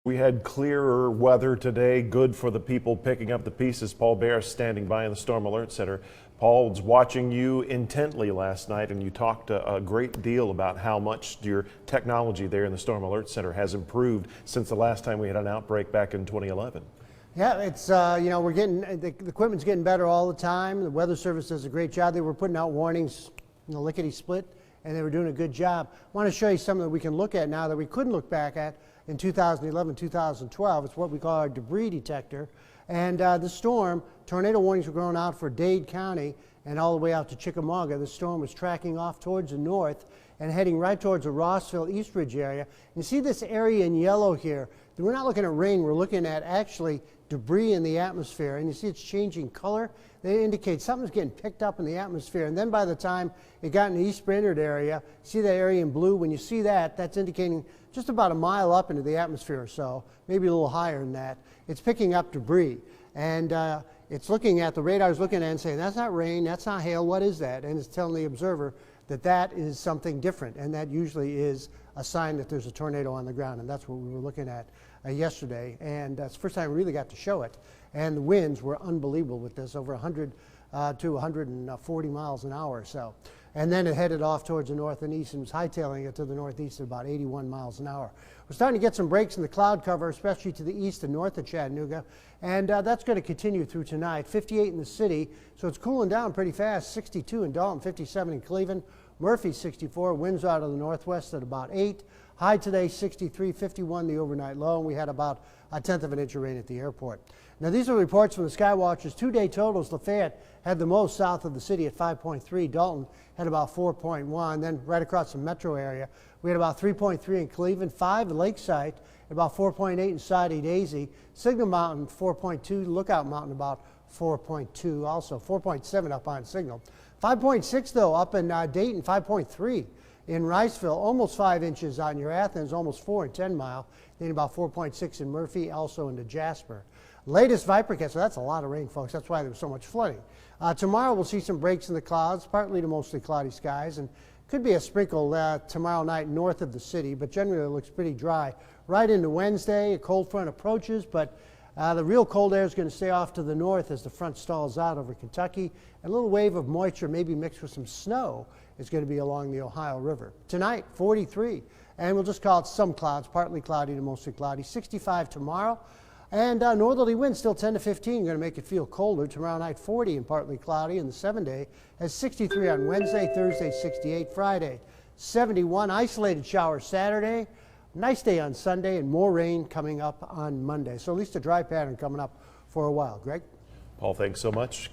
We had clearer weather today, good for the people picking up the pieces. Paul Bear standing by in the Storm Alert Center. Paul was watching you intently last night, and you talked a great deal about how much your technology there in the Storm Alert Center has improved since the last time we had an outbreak back in 2011. Yeah, it's, we're getting, the equipment's getting better all the time. The Weather Service does a great job. They were putting out warnings in the lickety-split, and they were doing a good job. I want to show you something that we can look at now that we couldn't look back at in 2011, 2012. It's what we call our debris detector. And the storm, tornado warnings were going out for Dade County and all the way out to Chickamauga. The storm was tracking off towards the north and heading right towards the Rossville East Ridge area. You see this area in yellow here. We're not looking at rain, we're looking at actually debris in the atmosphere. And you see it's changing color. They indicate something's getting picked up in the atmosphere. And then by the time it got in the East Brainerd area, see that area in blue? When you see that, that's indicating just about a mile up into the atmosphere or so, maybe a little higher than that. It's picking up debris. And it's looking at, the radar's looking at it and saying, that's not rain, that's not hail, what is that? And it's telling the observer that that is something different. And that usually is a sign that there's a tornado on the ground. And that's what we were looking at yesterday. And that's the first time we really got to show it. And the winds were unbelievable with this, over 100 to 140 miles an hour or so. And then it headed off towards the north and east and was hightailing it to the northeast at about 81 miles an hour. We're starting to get some breaks in the cloud cover, especially to the east and north of Chattanooga. And that's going to continue through tonight. 58 in the city, so it's cooling down pretty fast. 62 in Dalton, 57 in Cleveland. Murphy 64, winds out of the northwest at about 8. High today 63, 51 the overnight low, and we had about a tenth of an inch of rain at the airport. Now these are reports from the Skywatchers. Two-day totals. Lafayette had the most south of the city at 5.3. Dalton had about 4.1. Then right across the metro area, we had about 3.3 in Cleveland, 5 in Lakeside, about 4.8 in Soddy Daisy. Signal Mountain 4.2, Lookout Mountain about 4.2, also 4.7 up on Signal. 5.6 though up in Dayton, 5.3 in Riceville, almost 5 inches on your Athens, almost 4 in 10 Mile, then about 4.6 in Murphy, also into Jasper. Latest VIPIRCAST, so that's a lot of rain, folks. That's why there was so much flooding. Tomorrow we'll see some breaks in the clouds, partly to mostly cloudy skies, and could be a sprinkle tomorrow night north of the city, but generally it looks pretty dry. Right into Wednesday, a cold front approaches, but the real cold air is going to stay off to the north as the front stalls out over Kentucky. A little wave of moisture, maybe mixed with some snow, is going to be along the Ohio River. Tonight, 43, and we'll just call it some clouds, partly cloudy to mostly cloudy. 65 tomorrow. And northerly winds still 10 to 15, going to make it feel colder. Tomorrow night 40 and partly cloudy, and the 7-day has 63 on Wednesday, Thursday 68, Friday 71. Isolated showers Saturday, nice day on Sunday, and more rain coming up on Monday. So at least a dry pattern coming up for a while. Greg? Paul, thanks so much.